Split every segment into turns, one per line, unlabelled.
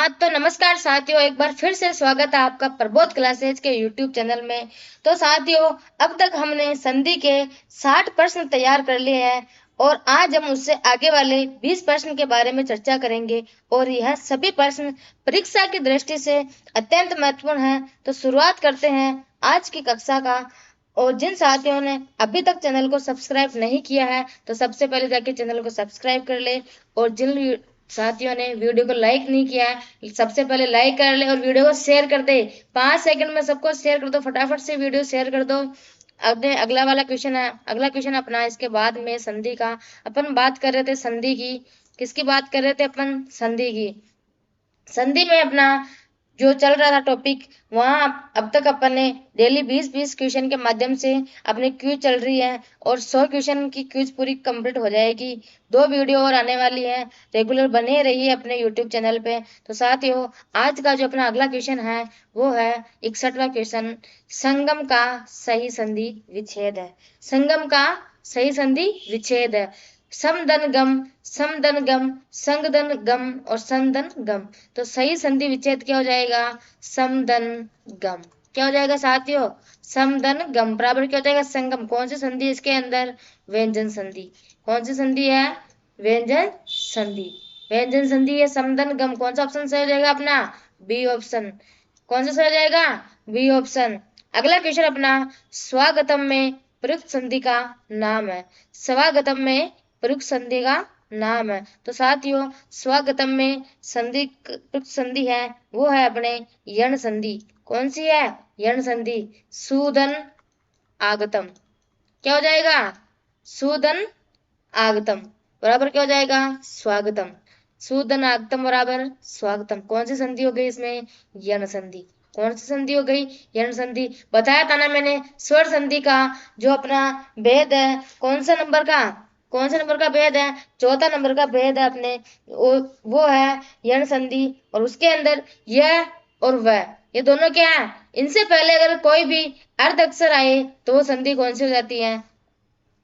हाँ तो नमस्कार साथियों, एक बार फिर से स्वागत है आपका प्रबोध क्लासेज के यूट्यूब चैनल में। तो साथियों, अब तक हमने संधि के 60 प्रश्न तैयार कर लिए हैं और आज हम उससे आगे वाले 20 प्रश्न के बारे में चर्चा करेंगे और यह सभी प्रश्न परीक्षा की दृष्टि से अत्यंत महत्वपूर्ण है। तो शुरुआत करते हैं आज की कक्षा का। और जिन साथियों ने अभी तक चैनल को सब्सक्राइब नहीं किया है तो सबसे पहले जाके चैनल को सब्सक्राइब कर ले, और जिन साथियों ने वीडियो को लाइक नहीं किया है सबसे पहले लाइक कर ले और वीडियो को शेयर कर दे। 5 सेकंड में सबको शेयर कर दो, फटाफट से वीडियो शेयर कर दो। अब अगला वाला क्वेश्चन है, अगला क्वेश्चन अपना इसके बाद में संधि का। अपन बात कर रहे थे संधि की, किसकी बात कर रहे थे अपन? संधि की। संधि में अपना जो चल रहा था टॉपिक, वहाँ अब तक अपन ने डेली 20-20 क्वेश्चन के माध्यम से अपनी क्विज चल रही है और 100 क्वेश्चन की क्विज पूरी कंप्लीट हो जाएगी। 2 वीडियो और आने वाली है, रेगुलर बने रहिए अपने यूट्यूब चैनल पे। तो साथियों, आज का जो अपना अगला क्वेश्चन है वो है 61वां क्वेश्चन। संगम का सही संधि विच्छेद है। संगम का सही संधि विच्छेद है। समदन गम, समदन गम, संगदन गम और संदन गम। तो सही संधि विच्छेद क्या हो जाएगा? समदन गम। क्या हो जाएगा साथियों? समदन गम बराबर क्या हो जाएगा? संगम। कौन सी संधि इसके अंदर? व्यंजन संधि। कौन सी संधि है? व्यंजन संधि। व्यंजन संधि है समदन गम। कौन सा ऑप्शन सही हो जाएगा अपना? B option. कौन सा सही हो जाएगा? B option. अगला क्वेश्चन अपना, स्वागतम में प्रयुक्त संधि का नाम है। स्वागतम में प्रयुक्त संधि का नाम है। तो साथियों, स्वागतम में संधि प्रयुक्त संधि है वो है अपने यण संधि। कौन सी है? यण संधि। सूदन आगतम। क्या हो जाएगा? सूदन आगतम बराबर क्या हो जाएगा? स्वागतम। सूदन आगतम बराबर स्वागतम। कौन सी संधि हो गई इसमें? यण संधि। कौन सी संधि हो गई? यण संधि। बताया था ना मैंने स्वर संधि का जो अपना भेद है, कौन सा नंबर का? कौन से नंबर का भेद है? चौथा नंबर का भेद है अपने, वो है यण संधि। और उसके अंदर यह और वह, ये दोनों क्या है? इनसे पहले अगर कोई भी अर्ध अक्षर आए तो वो संधि कौन सी हो जाती है?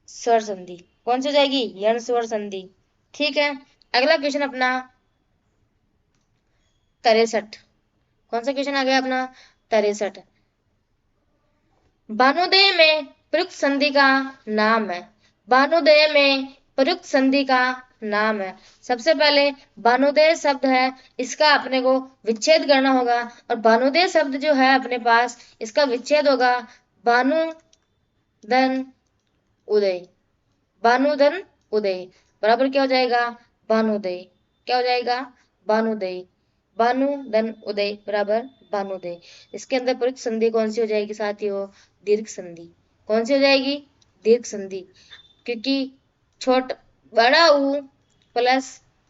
स्वर संधि। कौन सी हो जाएगी? यण स्वर संधि। ठीक है। अगला क्वेश्चन अपना 63। कौन सा क्वेश्चन आ गया अपना? 63। भानुदेय में प्रयुक्त संधि का नाम है। भानुदेय में प्रयुक्त संधि का नाम है। सबसे पहले भानुदेय शब्द है, इसका अपने को विच्छेद करना होगा। और भानुदेय शब्द जो है अपने पास, इसका विच्छेद होगा भानु धन उदय। भानुधन उदय बराबर क्या हो जाएगा? भानुदय। क्या हो जाएगा? भानुदय। भानु धन उदय बराबर भानुदय। इसके अंदर प्रयुक्त संधि कौन सी हो जाएगी साथियों? दीर्घ संधि। कौन सी हो जाएगी? दीर्घ संधि। क्योंकि छोट बड़ा ऊ प्लस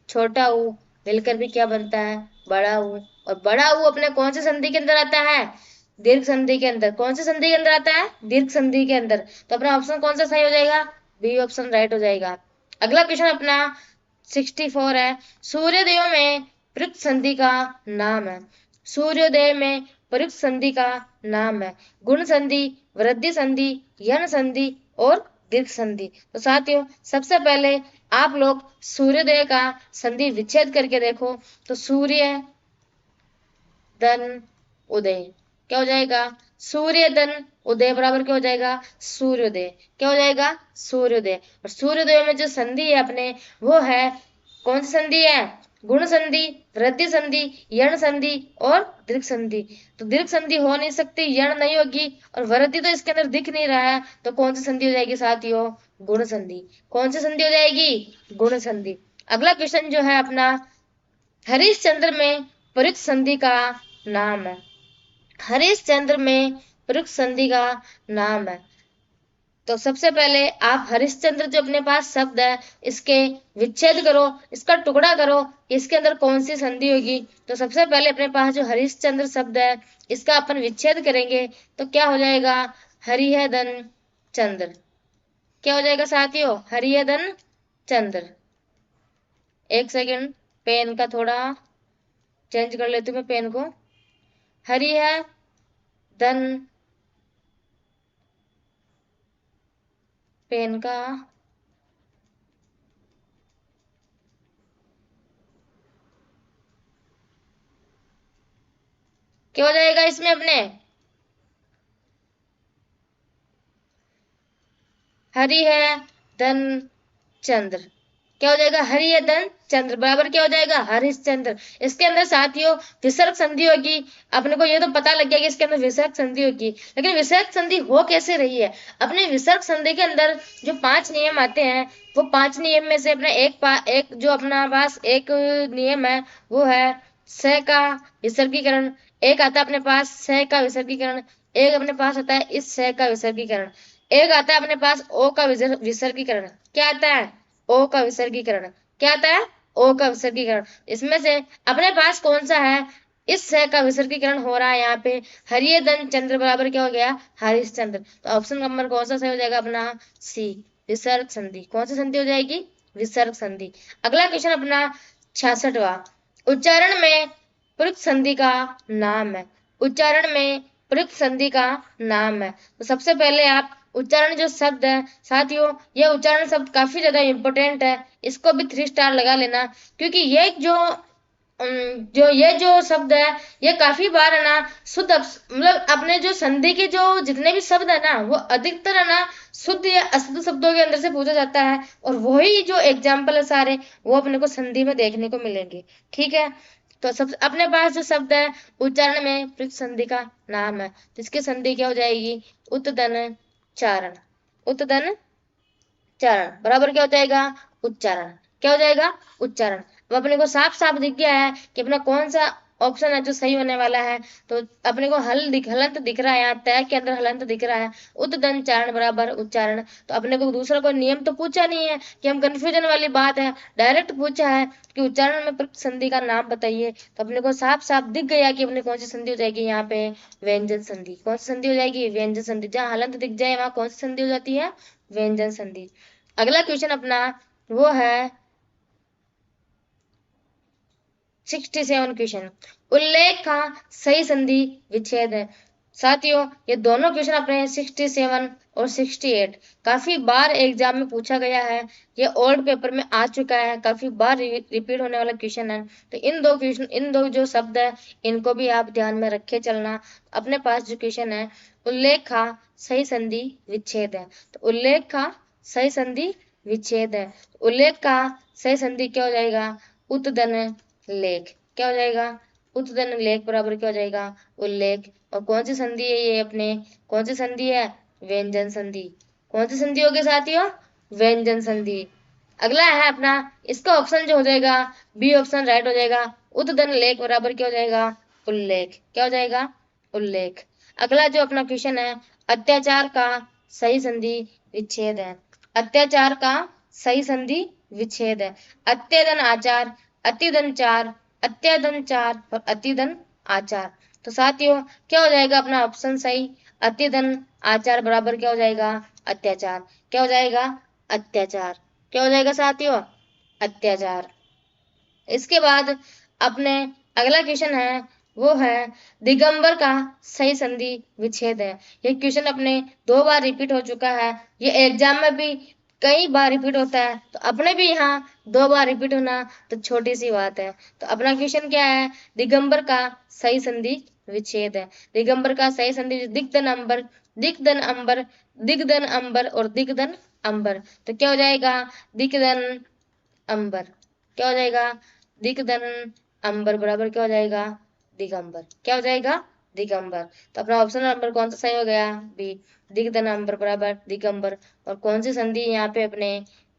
छोटा ऊ मिलकर भी क्या बनता है? बड़ा ऊ। और बड़ा ऊ अपने कौन से संधि के अंदर आता है? दीर्घ संधि के अंदर। कौन सी संधि के अंदर आता है? दीर्घ संधि के अंदर। तो अपना ऑप्शन कौन सा सही हो जाएगा? बी ऑप्शन राइट हो जाएगा। अगला क्वेश्चन अपना 64 है। सूर्योदय में प्रयुक्त संधि का नाम है। सूर्योदय में प्रयुक्त संधि का नाम है गुण संधि, वृद्धि संधि, यण संधि और दीर्घ संधि। तो साथियों, सबसे पहले आप लोग सूर्योदय का संधि विच्छेद करके देखो। तो सूर्य धन उदय क्या हो जाएगा? सूर्य धन उदय बराबर क्या हो जाएगा? सूर्योदय। क्या हो जाएगा? सूर्योदय। और सूर्योदय में जो संधि है अपने, वो है कौन सी संधि है? गुण संधि, वृद्धि संधि, यण संधि और दीर्घ संधि। तो दीर्घ संधि हो नहीं सकती, यण नहीं होगी, और वृद्धि तो इसके अंदर दिख नहीं रहा है। तो कौन सी संधि हो जाएगी साथियों? गुण संधि। कौन सी संधि हो जाएगी? गुण संधि। अगला क्वेश्चन जो है अपना, हरिश्चंद्र में प्रयुक्त संधि का नाम है। हरिश्चंद्र में प्रयुक्त संधि का नाम है। तो सबसे पहले आप हरिश्चंद्र जो अपने पास शब्द है, इसके विच्छेद करो, इसका टुकड़ा करो, इसके अंदर कौन सी संधि होगी। तो सबसे पहले अपने पास जो हरिश्चंद्र शब्द है, इसका अपन विच्छेद करेंगे तो क्या हो जाएगा? हरिह धन चंद्र। क्या हो जाएगा साथियों? हरिह धन चंद्र। एक सेकंड, पेन का थोड़ा चेंज कर लेती हूँ मैं पेन को। हरिह धन, पेन का क्या हो जाएगा इसमें अपने हरि है धन चंद्र। क्या हो जाएगा हरि है धन चंद्र बराबर क्या हो जाएगा हरिश्चंद्र। इसके अंदर साथियों विसर्ग संधि होगी। अपने को ये तो पता लग गया कि इसके अंदर विसर्ग संधि होगी, लेकिन विसर्ग संधि हो कैसे रही है। अपने विसर्ग संधि के अंदर जो 5 नियम आते हैं, वो 5 नियम में से अपना एक जो अपना पास एक नियम है वो है स का विसर्गीकरण। एक आता है अपने पास स का विसर्गीकरण, एक अपने पास आता है इस स का विसर्गीकरण, एक आता है अपने पास ओ का विसर्गीकरण। क्या आता है ओ का विसर्गीकरण। क्या आता है ओ का विसर्गीकरण। इसमें से अपने पास कौन सा है, इस स का विसर्गीकरण हो रहा है यहाँ पे हरिये धन चंद्र बराबर क्या हो गया हरिश्चंद्र। तो ऑप्शन नंबर कौन सा सही हो जाएगा अपना सी विसर्ग संधि। कौन सी संधि हो जाएगी विसर्ग संधि। अगला क्वेश्चन अपना 66वां, उच्चारण में प्रयुक्त संधि का नाम है। उच्चारण में प्रयुक्त संधि का नाम है। तो सबसे पहले आप उच्चारण जो शब्द है साथियों, यह उच्चारण शब्द काफी ज्यादा इंपॉर्टेंट है, इसको भी 3 स्टार लगा लेना, क्योंकि ये जो शब्द है ये काफी बार है ना शुद्ध मतलब अपने जो संधि के जो जितने भी शब्द है ना वो अधिकतर है ना शुद्ध या अशुद्ध शब्दों के अंदर से पूछा जाता है, और वही जो एग्जाम्पल है सारे वो अपने को संधि में देखने को मिलेंगे। ठीक है, तो सब अपने पास जो शब्द है उच्चारण में प्रयुक्त संधि का नाम है, तो इसकी संधि क्या हो जाएगी उत्तधन चारण। उत्तधन चारण बराबर क्या हो जाएगा उच्चारण। क्या हो जाएगा उच्चारण। अब अपने को साफ साफ दिख गया है कि अपना कौन सा ऑप्शन है जो सही होने वाला है। तो अपने को हलंत दिख रहा है, यहाँ तय के अंदर हलंत दिख रहा है, उद्दन चारण बराबर उच्चारण। तो अपने को दूसरा कोई नियम तो पूछा नहीं है कि हम कंफ्यूजन वाली बात है, डायरेक्ट पूछा है कि उच्चारण में प्रयुक्त संधि का नाम बताइए। तो अपने को साफ साफ दिख गया कि अपने कौन सी संधि हो जाएगी यहाँ पे व्यंजन संधि। कौन सी संधि हो जाएगी व्यंजन संधि। जहाँ हलंत दिख जाए वहां कौन सी संधि हो जाती है व्यंजन संधि। अगला क्वेश्चन अपना वो है 67 क्वेश्चन, उल्लेख का सही संधि विच्छेद है। साथियों ये दोनों क्वेश्चन अपने 67 और 68 काफी बार एग्जाम में पूछा गया है, ये ओल्ड पेपर में आ चुका है, काफी बार रिपीट होने वाला क्वेश्चन है। तो इन दो जो शब्द है इनको भी आप ध्यान में रखे चलना। अपने पास जो क्वेश्चन है उल्लेख का सही संधि विच्छेद है, तो उल्लेख का सही संधि विच्छेद है। उल्लेख का सही संधि क्या हो जाएगा उत्तधन लेख। क्या हो जाएगा उत्तधन लेख बराबर क्या हो जाएगा उल्लेख। और कौन सी संधि है ये अपने कौन सी संधि है व्यंजन संधि। कौन सी संधि होगी साथियों व्यंजन संधि। अगला है अपना इसका ऑप्शन जो हो जाएगा बी ऑप्शन राइट हो जाएगा, उत्तधन लेख बराबर क्या हो जाएगा उल्लेख। क्या हो जाएगा उल्लेख। अगला जो अपना क्वेश्चन है अत्याचार का सही संधि विच्छेद है। अत्याचार का सही संधि विच्छेद है। अत्यधन आचार अतिधन चार अत्याधन चार और अतिधन आचार। तो साथियों क्या हो जाएगा अपना ऑप्शन सही अतिधन आचार बराबर क्या हो जाएगा अत्याचार। क्या हो जाएगा अत्याचार। क्या हो जाएगा साथियों अत्याचार। इसके बाद अपने अगला क्वेश्चन है वो है दिगंबर का सही संधि विच्छेद है। ये क्वेश्चन अपने 2 बार रिपीट हो चुका है, ये एग्जाम में भी कई बार रिपीट होता है, तो अपने भी यहाँ 2 बार रिपीट होना तो छोटी सी बात है। तो अपना क्वेश्चन क्या है दिगंबर का सही संधि विच्छेद है। दिगंबर का सही संधि दिग्धन अंबर दिग्धन अंबर दिग्धन अंबर और दिग्धन अंबर। तो क्या हो जाएगा दिग्धन अंबर। क्या हो जाएगा दिग्धन अंबर बराबर क्या हो जाएगा दिगंबर। क्या हो जाएगा दिगंबर। तो अपना ऑप्शन नंबर कौन सा सही हो गया बी दिग्धन अंबर बराबर दिगंबर। और कौन सी संधि यहाँ पे अपने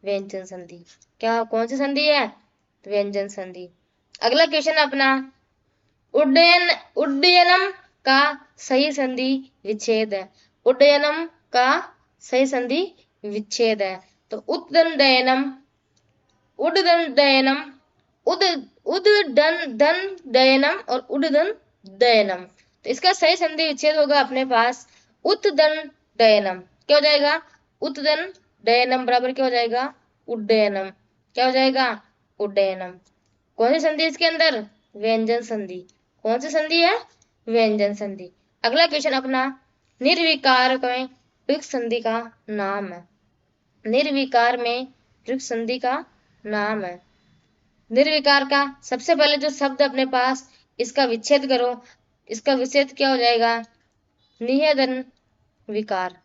व्यंजन संधि। क्या कौन सी संधि है व्यंजन संधि। अगला क्वेश्चन अपना उड्डयन उड्डयनम का सही संधि विच्छेद है। उड्डयनम का सही संधि विच्छेद है। तो उद्दंडयनम उद्दंडयनम उद उद्दन धन दयनम और उद्दन दयनम। तो इसका सही संधि विच्छेद होगा अपने पास उत्तदन दयनम। क्या हो जाएगा उत्तदन दयनम बराबर क्या हो जाएगा उड्डयनम। क्या हो जाएगा उड्डयनम। कौन सी संधि इसके अंदर व्यंजन संधि। कौन सी संधि है व्यंजन संधि। अगला क्वेश्चन अपना निर्विकार में प्रयुक्त संधि का नाम है। निर्विकार में प्रयुक्त संधि का नाम है। निर्विकार का सबसे पहले जो शब्द अपने पास इसका विच्छेद करो इसका विच्छेद क्या हो जाएगा? निहेधन विकार।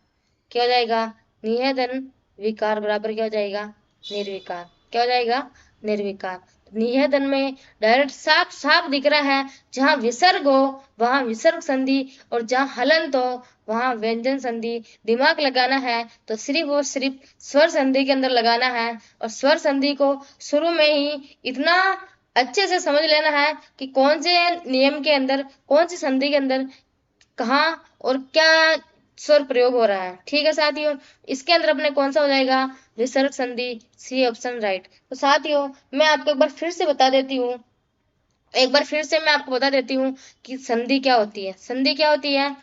क्या हो जाएगा? निहेधन विकार बराबर क्या हो जाएगा? निर्विकार। क्या हो जाएगा? निर्विकार। निहेधन में डायरेक्ट साफ साफ दिख रहा है, जहां विसर्ग हो वहां विसर्ग संधि और जहां हलंत हो वहां व्यंजन संधि। दिमाग लगाना है तो सिर्फ और सिर्फ स्वर संधि के अंदर लगाना है, और स्वर संधि को शुरू में ही इतना अच्छे से समझ लेना है कि कौन से नियम के अंदर, कौन सी संधि के अंदर कहाँ और क्या स्वर प्रयोग हो रहा है। ठीक है साथियों, इसके अंदर अपने कौन सा हो जाएगा? विसर्ग संधि। C option right. तो साथियों मैं आपको एक बार फिर से बता देती हूँ, एक बार फिर से मैं आपको बता देती हूँ कि संधि क्या होती है। संधि क्या होती है?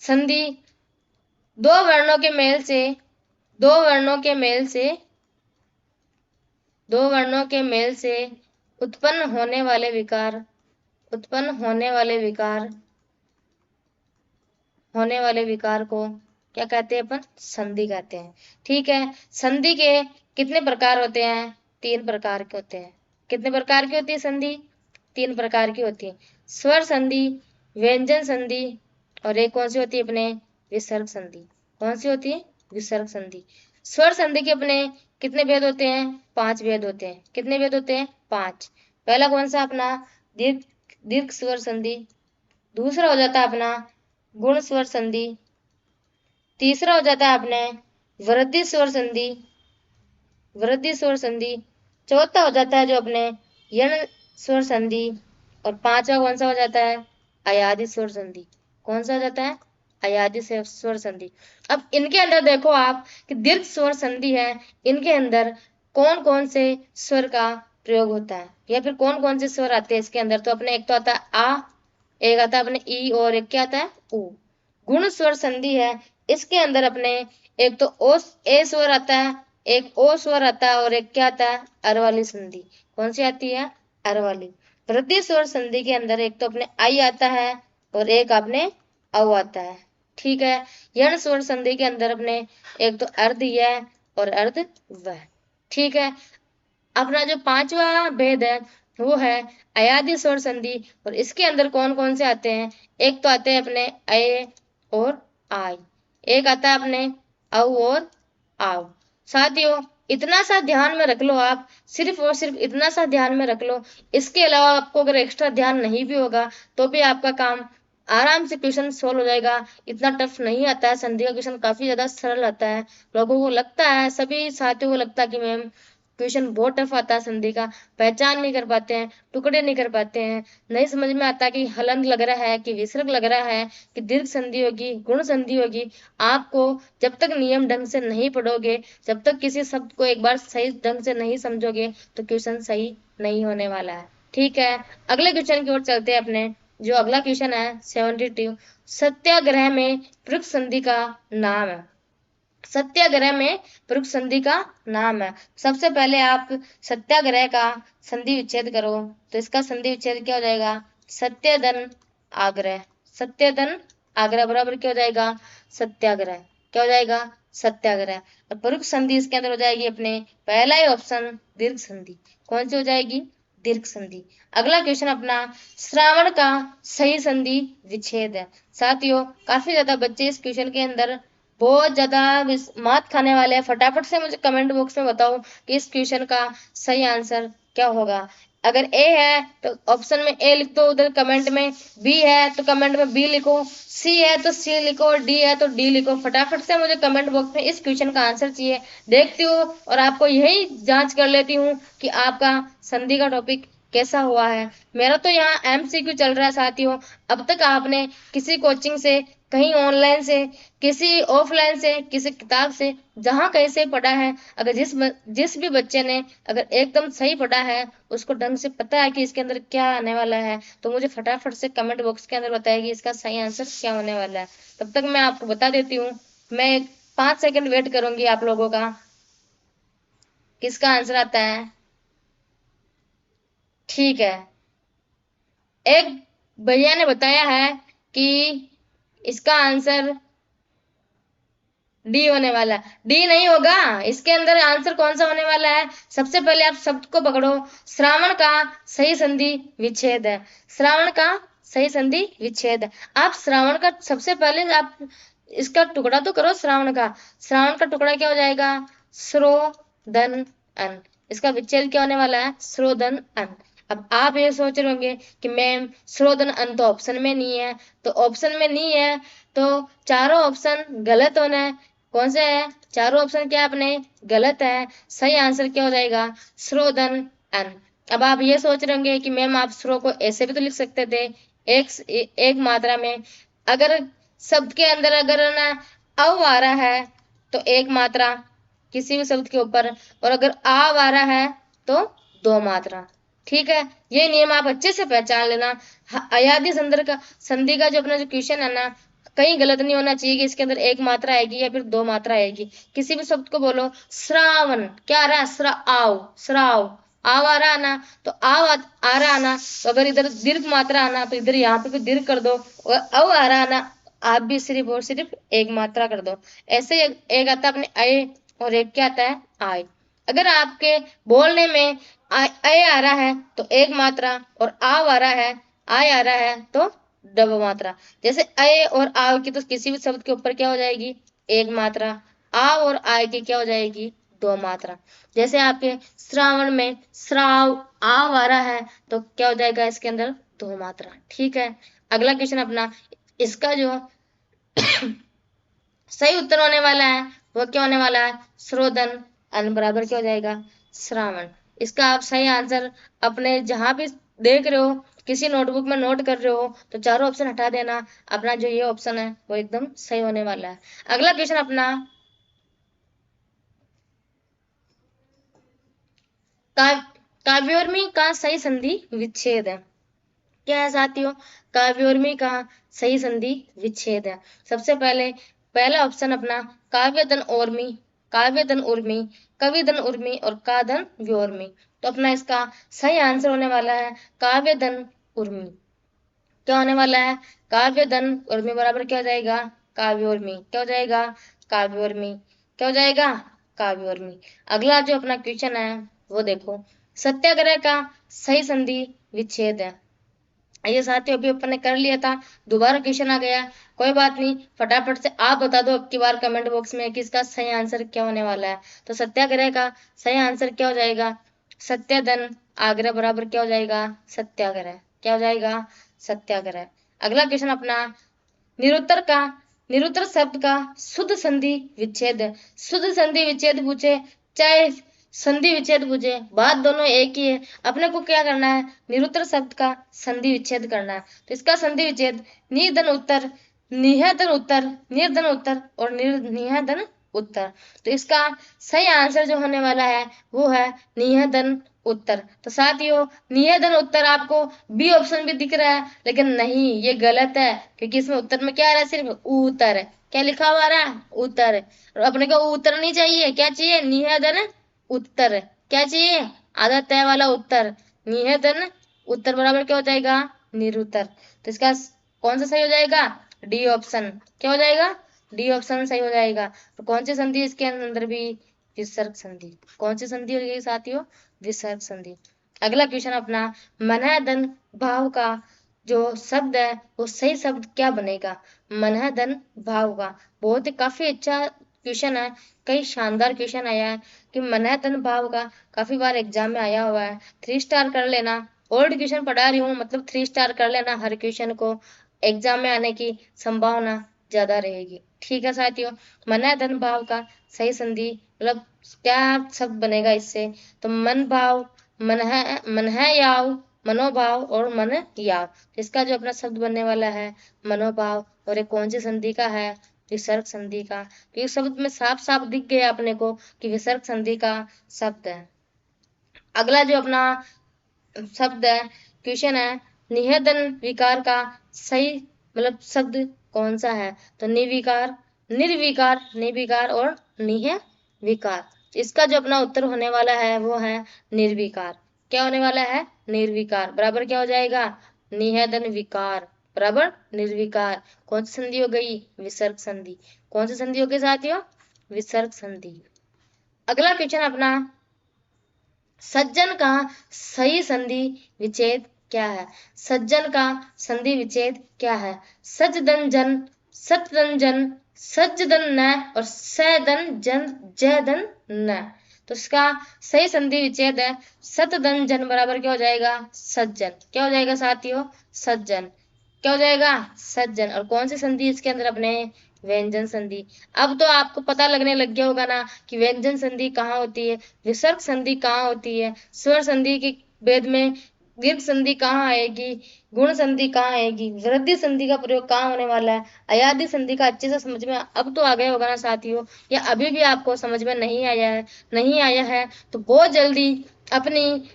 संधि दो वर्णों के मेल से, दो वर्णों के मेल से, दो वर्णों के मेल से उत्पन्न होने वाले विकार, उत्पन्न होने वाले विकार, होने वाले विकार को क्या कहते हैं? अपन संधि कहते हैं। ठीक है, संधि के कितने प्रकार होते हैं? तीन प्रकार के होते हैं। कितने प्रकार की होती है संधि? तीन प्रकार की होती है। स्वर संधि, व्यंजन संधि, और एक कौन सी होती है अपने? विसर्ग संधि। कौन सी होती है? विसर्ग संधि। स्वर संधि के अपने कितने भेद होते हैं? 5 भेद होते हैं। कितने भेद होते हैं? 5। पहला कौन सा अपना? दीर्घ दीर्घ स्वर संधि। दूसरा हो जाता है अपना गुण स्वर संधि। तीसरा हो जाता है अपने वृद्धि स्वर संधि, वृद्धि स्वर संधि। चौथा हो जाता है जो अपने यण स्वर संधि, और पांचवा कौन सा हो जाता है? अयादि स्वर संधि। कौन सा हो जाता है? अयादि स्वर संधि। अब इनके अंदर देखो आप कि दीर्घ स्वर संधि है, इनके अंदर कौन कौन से स्वर का प्रयोग होता है, या फिर कौन कौन से स्वर आते हैं इसके अंदर? तो अपने एक तो आता है आ, एक आता है अपने ई, और एक क्या आता है? उ। गुण स्वर संधि है, इसके अंदर अपने एक तो ओ ए स्वर आता है, एक ओ स्वर आता है, और एक क्या आता है? अर वाली संधि। कौन सी आती है? अर वाली। वृद्धि स्वर संधि के अंदर एक तो अपने आई आता है और एक अपने औ आता है। ठीक है, यण स्वर संधि के अंदर अपने एक तो अर्ध य और अर्ध व। ठीक है, अपना जो पांचवा भेद है वो है अयादि स्वर संधि, और इसके अंदर कौन कौन से आते हैं? एक तो आते हैं अपने अ और आई, एक आता है अपने औ और आव। साथियों इतना सा ध्यान में रख लो आप, सिर्फ और सिर्फ इतना सा ध्यान में रख लो। इसके अलावा आपको अगर एक्स्ट्रा ध्यान नहीं भी होगा तो भी आपका काम आराम से क्वेश्चन सोल्व हो जाएगा। इतना टफ नहीं आता है, संधि का क्वेश्चन काफी ज्यादा सरल आता है। लोगों को लगता है, सभी साथियों को लगता है कि मैम क्वेश्चन बहुत टफ आता है संधि का, पहचान नहीं कर पाते हैं, टुकड़े नहीं कर पाते हैं, नहीं समझ में आता कि हलंत लग रहा है कि विसर्ग लग रहा है कि दीर्घ संधि होगी, गुण संधि होगी। आपको जब तक नियम ढंग से नहीं पढ़ोगे, जब तक किसी शब्द को एक बार सही ढंग से नहीं समझोगे तो क्वेश्चन सही नहीं होने वाला है। ठीक है, अगले क्वेश्चन की ओर चलते हैं अपने। जो अगला क्वेश्चन है 72, सत्याग्रह में प्रयुक्त संधि का नाम है। सत्याग्रह में प्रयुक्त संधि का नाम है। सबसे पहले आप सत्याग्रह का संधि विच्छेद करो तो इसका संधि विच्छेद क्या हो जाएगा? सत्यधन आग्रह। सत्यधन आग्रह बराबर क्या हो जाएगा? सत्याग्रह। क्या हो जाएगा? सत्याग्रह। और प्रयुक्त संधि इसके अंदर हो जाएगी अपने पहला ही ऑप्शन दीर्घ संधि। कौन सी हो जाएगी? दीर्घ संधि। अगला क्वेश्चन अपना श्रावण का सही संधि विच्छेद है। साथियों काफी ज्यादा बच्चे इस क्वेश्चन के अंदर बहुत ज्यादा मात खाने वाले हैं। फटाफट से मुझे कमेंट बॉक्स में बताओ कि इस क्वेश्चन का सही आंसर क्या होगा। अगर ए है तो ऑप्शन में ए लिख दो, उधर कमेंट में बी है तो कमेंट में बी लिखो, सी है तो सी लिखो, और डी है तो डी लिखो। फटाफट से मुझे कमेंट बॉक्स में इस क्वेश्चन का आंसर चाहिए। देखती हूँ और आपको यही जांच कर लेती हूँ कि आपका संधि का टॉपिक कैसा हुआ है। मेरा तो यहाँ एमसीक्यू चल रहा है साथियों। अब तक आपने किसी कोचिंग से, कहीं ऑनलाइन से, किसी ऑफलाइन से, किसी किताब से, जहां कहीं से पढ़ा है, अगर जिस भी बच्चे ने अगर एकदम सही पढ़ा है, उसको ढंग से पता है कि इसके अंदर क्या आने वाला है, तो मुझे फटाफट से कमेंट बॉक्स के अंदर बताएगी इसका सही आंसर क्या होने वाला है। तब तक मैं आपको बता देती हूँ, मैं 5 सेकंड वेट करूंगी आप लोगों का, किसका आंसर आता है। ठीक है, एक भैया ने बताया है कि इसका आंसर डी होने वाला है। डी नहीं होगा, इसके अंदर आंसर कौन सा होने वाला है? सबसे पहले आप शब्द को पकड़ो, श्रावण का सही संधि विच्छेद है। श्रावण का सही संधि विच्छेद। आप श्रावण का सबसे पहले आप इसका टुकड़ा तो करो श्रावण का। श्रावण का टुकड़ा क्या हो जाएगा? श्रो धन अन। इसका विच्छेद क्या होने वाला है? श्रो धन अन। अब आप ये सोच रहे होंगे कि मैम श्रो धन अन तो ऑप्शन में नहीं है, तो ऑप्शन में नहीं है तो चारों ऑप्शन गलत होना है। कौन से है? चारों ऑप्शन क्या अपने गलत है। सही आंसर क्या हो जाएगा? श्रो धन अन। अब आप ये सोच रहे होंगे कि मैम आप श्रो को ऐसे भी तो लिख सकते थे, एक मात्रा में। अगर शब्द के अंदर अगर ना अव आ रहा है तो एक मात्रा किसी भी शब्द के ऊपर, और अगर आव आ रहा है तो दो मात्रा। ठीक है, ये नियम आप अच्छे से पहचान लेना। अयादी संधि का जो अपना जो क्वेश्चन है ना, कहीं गलत नहीं होना चाहिए कि इसके अंदर एक मात्रा आएगी या फिर दो मात्रा आएगी। किसी भी शब्द को बोलो श्रावण, क्या आ रहा है? श्राव आव आ रहा ना, तो आव आ रहा ना, तो अगर इधर दीर्घ मात्रा आना तो इधर यहाँ पे भी दीर्घ कर दो, और अव आ रहा ना, आप भी सिर्फ और सिर्फ एक मात्रा कर दो। ऐसे एक आता है अपने अय, और एक क्या आता है? आय। अगर आपके बोलने में अय आ रहा है तो एक मात्रा, और आव आ रहा है, आय आ रहा है तो डबल मात्रा। जैसे अय और आव की तो किसी भी शब्द के ऊपर क्या हो जाएगी? एक मात्रा। आव और आय की क्या हो जाएगी? दो मात्रा। जैसे आपके श्रावण में श्राव आव आ रहा है तो क्या हो जाएगा? इसके अंदर दो मात्रा। ठीक है, अगला क्वेश्चन अपना, इसका जो सही उत्तर होने वाला है वो क्या होने वाला है? श्रोधन अन बराबर क्या हो जाएगा? श्रावण। इसका आप सही आंसर अपने जहां भी देख रहे हो, किसी नोटबुक में नोट कर रहे हो, तो चारों ऑप्शन हटा देना। अपना जो ये ऑप्शन है वो एकदम सही होने वाला है। अगला क्वेश्चन अपना, काव्योर्मी का सही संधि विच्छेद है। क्या है साथियों? काव्योर्मी का सही संधि विच्छेद है। सबसे पहले पहला ऑप्शन अपना काव्यधन उर्मी, काव्यधन उर्मी, कविधन उर्मी और काधन व्योर्मी। तो अपना इसका सही आंसर होने वाला है काव्यधन उर्मी। क्या होने वाला है? काव्यधन उर्मी बराबर क्या हो जाएगा? काव्योर्मी। क्या हो जाएगा? काव्योर्मी। क्या हो जाएगा? काव्योर्मी। अगला जो अपना क्वेश्चन है वो देखो, सत्याग्रह का सही संधि विच्छेद है। ये साथियों अभी अपन ने कर लिया था, दोबारा क्वेश्चन आ गया, कोई बात नहीं, फटाफट से आप बता दो अब की बार कमेंट बॉक्स में कि इसका सही आंसर क्या होने वाला है। तो सत्याग्रह का सही आंसर क्या हो जाएगा? सत्याधन आग्रह बराबर क्या हो जाएगा? सत्याग्रह। क्या हो जाएगा? सत्याग्रह। अगला क्वेश्चन अपना, निरुत्तर का, निरुत्तर शब्द का शुद्ध संधि विच्छेद। शुद्ध संधि विच्छेद पूछे चाहे संधि विच्छेद पूछे, बात दोनों एक ही है। अपने को क्या करना है? निरुत्तर शब्द का संधि विच्छेद करना है। तो इसका संधि विच्छेद निर्धन उत्तर, निहधन उत्तर, निर्धन उत्तर और निहधन उत्तर। तो इसका सही आंसर जो होने वाला है वो है निहधन उत्तर। तो साथियों निहधन उत्तर आपको बी ऑप्शन भी दिख रहा है, लेकिन नहीं, ये गलत है, क्योंकि इसमें उत्तर में क्या आ रहा है? सिर्फ उत्तर है। क्या लिखा हुआ आ रहा है? उत्तर। और अपने को उत्तर नहीं चाहिए, क्या चाहिए? निहधन उत्तर। क्या चाहिए? आधा तय वाला उत्तर। निहधन उत्तर बराबर क्या हो जाएगा? निरुत्तर। तो इसका कौन सा सही हो जाएगा? D option. क्या हो जाएगा? डी ऑप्शन सही हो जाएगा। तो कौन सी संधि इसके अंदर भी? विसर्ग संधि। कौन सी संधि हो गई साथियों? विसर्ग संधि। अगला क्वेश्चन अपना, मनहदन भाव का जो शब्द है वो सही शब्द क्या बनेगा? मनहदन भाव का बहुत ही काफी अच्छा क्वेश्चन है, कई शानदार क्वेश्चन आया है कि मनहदन भाव का काफी बार एग्जाम में आया हुआ है। 3 स्टार कर लेना, ओल्ड क्वेश्चन पढ़ा रही हूँ मतलब 3 स्टार कर लेना, हर क्वेश्चन को एग्जाम में आने की संभावना ज्यादा रहेगी। ठीक है साथियों, मनहदन भाव का सही संधि मतलब क्या शब्द बनेगा इससे? तो मन भाव, मन है याव, मनोभाव और मन याव। इसका जो अपना शब्द बनने वाला है मनोभाव, और एक कौन सी संधि का है? विसर्ग संधि का। तो इस शब्द में साफ साफ दिख गया अपने को कि विसर्ग संधि का शब्द है। अगला जो अपना शब्द है, क्वेश्चन है, निहदन विकार का सही मतलब शब्द कौन सा है? तो निर्विकार, निर्विकार, निर्विकार और निह विकार। इसका जो अपना उत्तर होने वाला है वो है निर्विकार। क्या होने वाला है? निर्विकार बराबर क्या हो जाएगा? निहदन विकार बराबर निर्विकार। कौन सी संधि हो गई? विसर्ग संधि। कौन सी संधि हो गई साथियों? विसर्ग संधि। अगला क्वेश्चन अपना, सज्जन का सही संधि विच्छेद क्या है? सज्जन का संधि विच्छेद क्या है? सजदन जन, सतदन जन, सज्जदन न और सैदन जन, जयदन न। तो इसका सही संधि विच्छेद है सतदन जन बराबर क्या हो जाएगा? सज्जन। क्या हो जाएगा साथियों? सज्जन। क्या हो जाएगा? सज्जन। और कौन सी संधि इसके अंदर? अपने व्यंजन संधि। अब तो आपको पता लगने लग गया होगा ना कि व्यंजन संधि कहाँ होती है, विसर्ग संधि कहाँ होती है, स्वर संधि के भेद में दीर्घ संधि कहाँ आएगी, गुण संधि कहाँ आएगी, वृद्धि संधि का प्रयोग कहाँ होने वाला है, अयादि संधि का अच्छे से समझ में अब तो आ गया होगा ना साथियों। या अभी भी आपको समझ में नहीं आया है तो बहुत जल्दी अपनी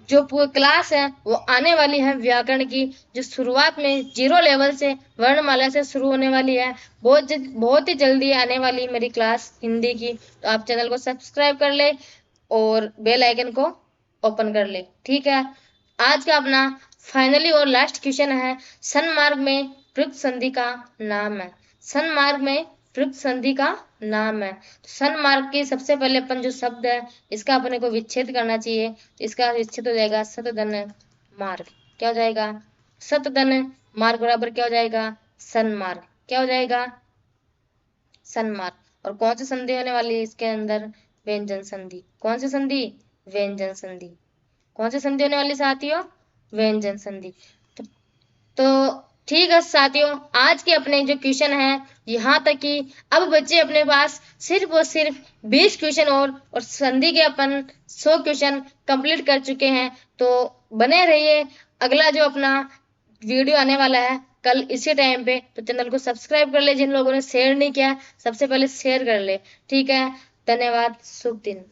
जो क्लास है वो आने वाली है व्याकरण की, जो शुरुआत में 0 लेवल से वर्णमाला से शुरू होने वाली है। बहुत ही जल्दी आने वाली मेरी क्लास हिंदी की। तो आप चैनल को सब्सक्राइब कर ले और बेल आइकन को ओपन कर ले। ठीक है, आज का अपना फाइनली और लास्ट क्वेश्चन है, सन्मार्ग में प्रयुक्त संधि का नाम है। सन्मार्ग में प्रयुक्त संधि का नाम है। तो सन्मार्ग की सबसे पहले अपन जो शब्द है इसका अपने को विच्छेद करना चाहिए। तो इसका विच्छेद हो जाएगा सतधन मार्ग। क्या हो जाएगा? सतधन मार्ग बराबर क्या हो जाएगा? सन्मार्ग। क्या हो जाएगा? सन्मार्ग। और कौन सी संधि होने वाली है इसके अंदर? व्यंजन संधि। कौन सी संधि? व्यंजन संधि। कौन सी संधि होने वाली साथियों? व्यंजन संधि। तो ठीक है साथियों, आज के अपने जो क्वेश्चन है यहाँ तक कि अब बच्चे अपने पास सिर्फ और सिर्फ 20 क्वेश्चन और संधि के अपन 100 क्वेश्चन कंप्लीट कर चुके हैं। तो बने रहिए, अगला जो अपना वीडियो आने वाला है कल इसी टाइम पे। तो चैनल को सब्सक्राइब कर ले, जिन लोगों ने शेयर नहीं किया सबसे पहले शेयर कर ले। ठीक है, धन्यवाद, शुभ दिन।